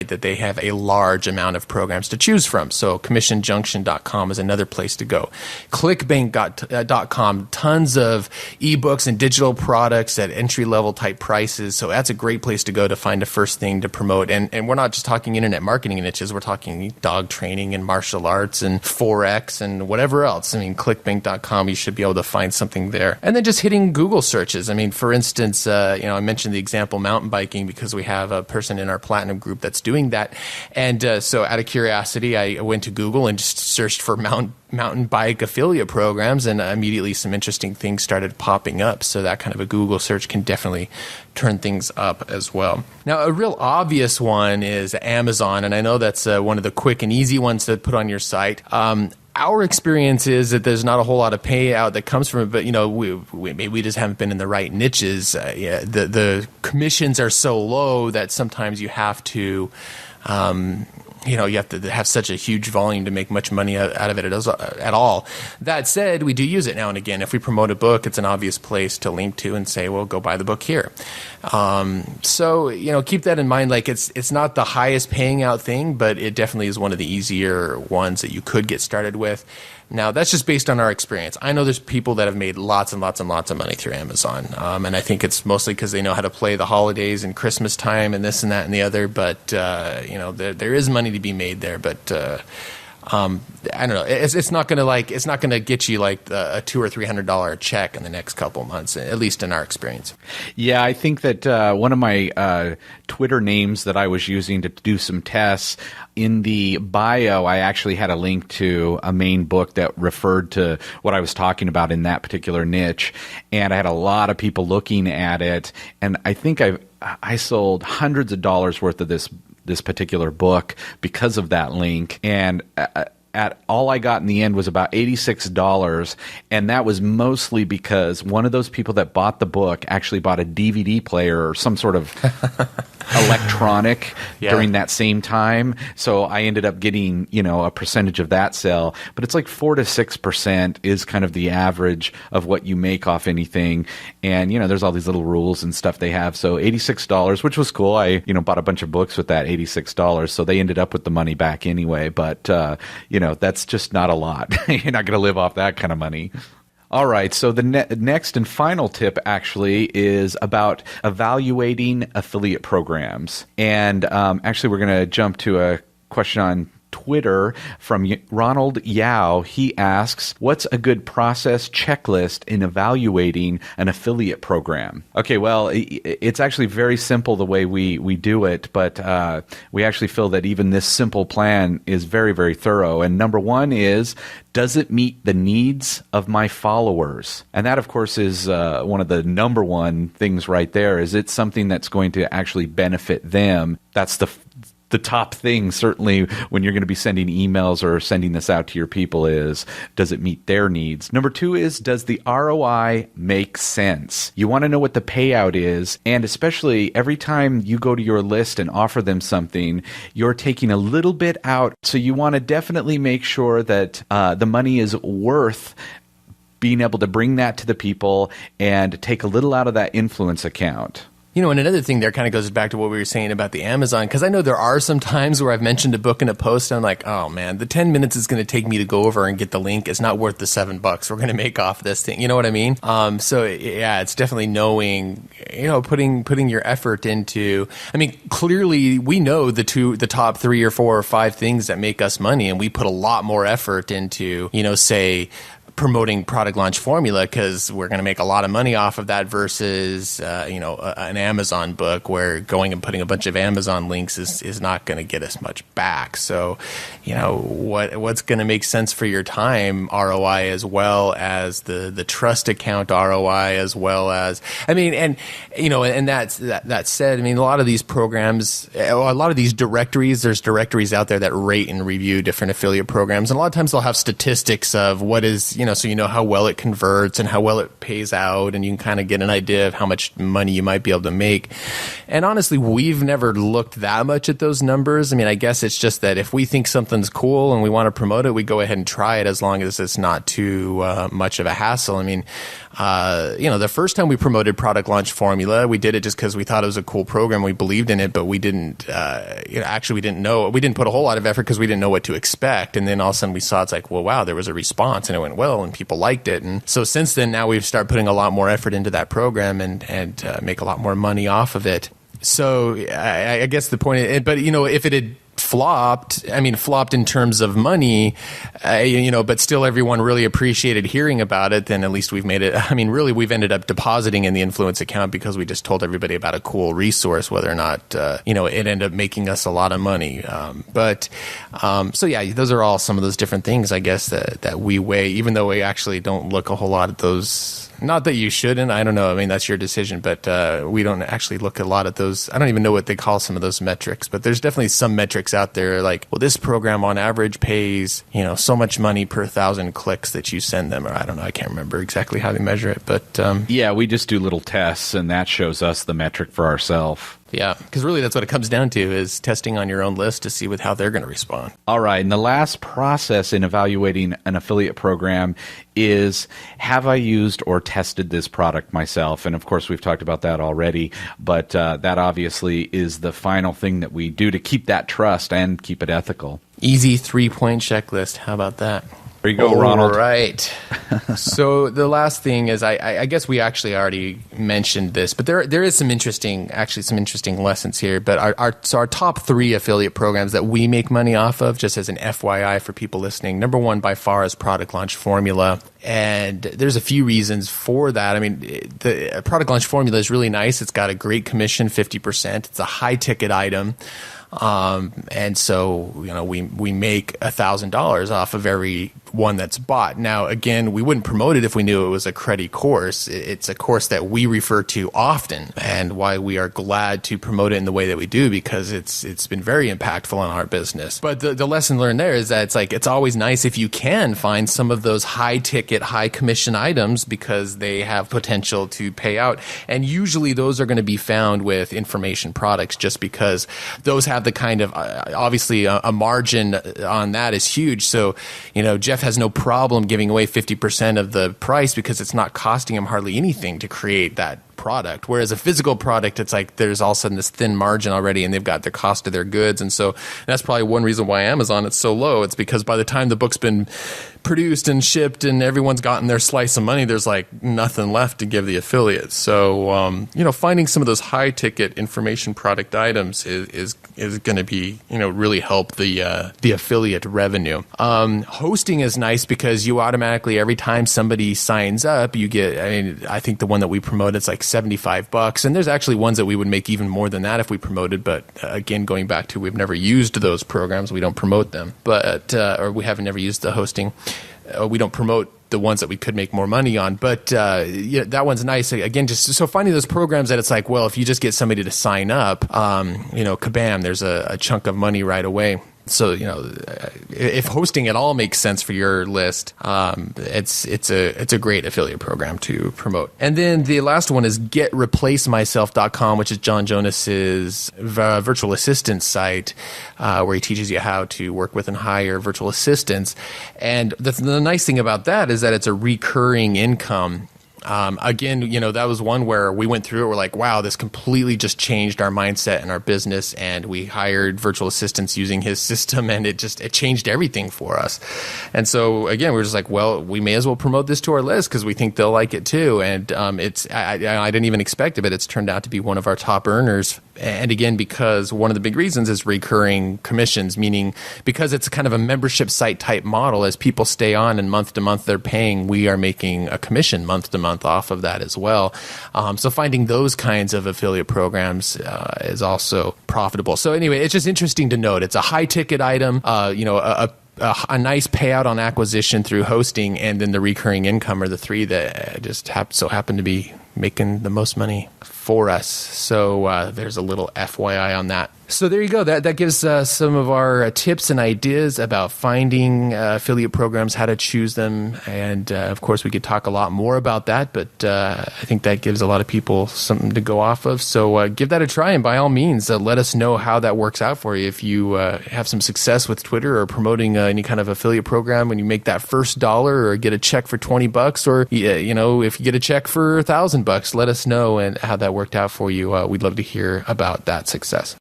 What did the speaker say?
that they have a large amount of programs to choose from. So commissionjunction.com is another place to go. Clickbank.com, tons of ebooks and digital products at entry-level type prices. So that's a great place to go to find the first thing to promote. And we're not just talking internet marketing niches. We're talking dog training and martial arts and Forex and whatever else. I mean, clickbank.com, you should be able to find something there. And then just hitting Google searches. I mean, for instance, I mentioned the example mountain biking because we have a person in our Platinum group that's doing that. And so out of curiosity, I went to Google and just searched for mountain bike affiliate programs, and immediately some interesting things started popping up. So that kind of a Google search can definitely turn things up as well. Now, a real obvious one is Amazon, and I know that's one of the quick and easy ones to put on your site. Our experience is that there's not a whole lot of payout that comes from it, but maybe we just haven't been in the right niches. The commissions are so low that sometimes you have to you have to have such a huge volume to make much money out of it at all. That said, we do use it now and again. If we promote a book, it's an obvious place to link to and say, well, go buy the book here. So keep that in mind. Like it's not the highest paying out thing, but it definitely is one of the easier ones that you could get started with. Now, that's just based on our experience. I know there's people that have made lots and lots and lots of money through Amazon. And I think it's mostly because they know how to play the holidays and Christmas time and this and that and the other. But, there is money to be made there. But I don't know. It's not going to get you like a $200 or $300 check in the next couple of months, at least in our experience. Yeah, I think that one of my Twitter names that I was using to do some tests, in the bio, I actually had a link to a main book that referred to what I was talking about in that particular niche, and I had a lot of people looking at it, and I think I sold hundreds of dollars worth of this particular book because of that link. And at all I got in the end was about $86, and that was mostly because one of those people that bought the book actually bought a DVD player or some sort of electronic during that same time. So I ended up getting, a percentage of that sale. But it's like 4 to 6% is kind of the average of what you make off anything. And, there's all these little rules and stuff they have. So $86, which was cool. I, bought a bunch of books with that $86. So they ended up with the money back anyway. But, that's just not a lot. You're not going to live off that kind of money. All right, so the next and final tip actually is about evaluating affiliate programs. And actually, we're going to jump to a question on Twitter from Ronald Yao. He asks, what's a good process checklist in evaluating an affiliate program? Okay, well, it's actually very simple the way we do it, but we actually feel that even this simple plan is very, very thorough. And number one is, does it meet the needs of my followers? And that, of course, is one of the number one things right there. Is it something that's going to actually benefit them? That's the top thing, certainly, when you're going to be sending emails or sending this out to your people is, does it meet their needs? Number two is, does the ROI make sense? You want to know what the payout is, and especially every time you go to your list and offer them something, you're taking a little bit out. So you want to definitely make sure that the money is worth being able to bring that to the people and take a little out of that influence account. And another thing there kind of goes back to what we were saying about the Amazon, because I know there are some times where I've mentioned a book in a post and I'm like, oh man, the 10 minutes is going to take me to go over and get the link. It's not worth the $7 we're going to make off this thing. You know what I mean? So yeah, it's definitely knowing, putting your effort into, clearly we know the top 3 or 4 or 5 things that make us money, and we put a lot more effort into, say, promoting Product Launch Formula because we're going to make a lot of money off of that versus, an Amazon book where going and putting a bunch of Amazon links is not going to get us much back. So, what's going to make sense for your time ROI as well as the trust account ROI as well as, that said, a lot of these programs, a lot of these directories, there's directories out there that rate and review different affiliate programs. And a lot of times they'll have statistics of what is, so you know how well it converts and how well it pays out, and you can kind of get an idea of how much money you might be able to make. And honestly, we've never looked that much at those numbers. I mean, I guess it's just that if we think something's cool and we want to promote it, we go ahead and try it as long as it's not too much of a hassle. I mean, the first time we promoted Product Launch Formula, we did it just because we thought it was a cool program. We believed in it, but we didn't, we didn't know. We didn't put a whole lot of effort because we didn't know what to expect. And then all of a sudden we saw it's like, well, wow, there was a response and it went well and people liked it. And so since then, now we've started putting a lot more effort into that program and make a lot more money off of it. So I guess the point is, but if it had flopped in terms of money, but still everyone really appreciated hearing about it, then at least we've made it. I mean, really, we've ended up depositing in the Influence account because we just told everybody about a cool resource, whether or not, it ended up making us a lot of money. So yeah, those are all some of those different things, I guess, that we weigh, even though we actually don't look a whole lot at those. Not that you shouldn't. I don't know. I mean, that's your decision, but we don't actually look at a lot at those. I don't even know what they call some of those metrics, but there's definitely some metrics out there like, well, this program on average pays, so much money per 1,000 clicks that you send them, or I don't know. I can't remember exactly how they measure it, but yeah, we just do little tests, and that shows us the metric for ourselves. Yeah, because really that's what it comes down to, is testing on your own list to see with how they're going to respond. All right, and the last process in evaluating an affiliate program is, have I used or tested this product myself? And of course, we've talked about that already, but that obviously is the final thing that we do to keep that trust and keep it ethical. Easy 3-point checklist. How about that? There you go, Ronald. All right. So the last thing is, I guess we actually already mentioned this, but there is some interesting lessons here. But our top 3 affiliate programs that we make money off of, just as an FYI for people listening, number 1 by far is Product Launch Formula. And there's a few reasons for that. I mean, the Product Launch Formula is really nice. It's got a great commission, 50%. It's a high ticket item. And so, we make $1,000 off of every one that's bought. Now, again, we wouldn't promote it if we knew it was a cruddy course. It's a course that we refer to often, and why we are glad to promote it in the way that we do, because it's been very impactful on our business. But the lesson learned there is that it's always nice if you can find some of those high ticket, high commission items, because they have potential to pay out. And usually those are going to be found with information products, just because those have the kind of, obviously a margin on that is huge. So, Jeff has no problem giving away 50% of the price because it's not costing him hardly anything to create that product. Whereas a physical product, it's like there's all of a sudden this thin margin already, and they've got the cost of their goods. And so that's probably one reason why Amazon is so low. It's because by the time the book's been produced and shipped and everyone's gotten their slice of money, there's like nothing left to give the affiliates. So, finding some of those high ticket information product items is going to be, really help the affiliate revenue. Hosting is nice because you automatically, every time somebody signs up, you get, I think the one that we promote, it's like $75. And there's actually ones that we would make even more than that if we promoted. But again, going back to, we've never used those programs. We don't promote them, or we haven't never used the hosting. We don't promote the ones that we could make more money on. But that one's nice. Again, just so finding those programs that it's like, well, if you just get somebody to sign up, kabam, there's a chunk of money right away. So, if hosting at all makes sense for your list, it's a great affiliate program to promote. And then the last one is getreplacemyself.com, which is John Jonas's virtual assistant site, where he teaches you how to work with and hire virtual assistants. And the nice thing about that is that it's a recurring income. Again, that was one where we went through it. We're like, wow, this completely just changed our mindset and our business. And we hired virtual assistants using his system, and it changed everything for us. And so again, we're just like, well, we may as well promote this to our list because we think they'll like it too. And I didn't even expect it, but it's turned out to be one of our top earners. And again, because one of the big reasons is recurring commissions, meaning because it's kind of a membership site type model, as people stay on and month to month they're paying, we are making a commission month to month off of that as well. So finding those kinds of affiliate programs is also profitable. So anyway, it's just interesting to note. It's a high ticket item, a nice payout on acquisition through hosting, and then the recurring income are the three that just so happen to be making the most money for us. So there's a little FYI on that. So there you go. That gives some of our tips and ideas about finding affiliate programs, how to choose them. And of course, we could talk a lot more about that, but I think that gives a lot of people something to go off of. So give that a try. And by all means, let us know how that works out for you. If you have some success with Twitter or promoting any kind of affiliate program, when you make that first dollar or get a check for $20, or, if you get a check for $1,000, let us know and how that worked out for you. We'd love to hear about that success.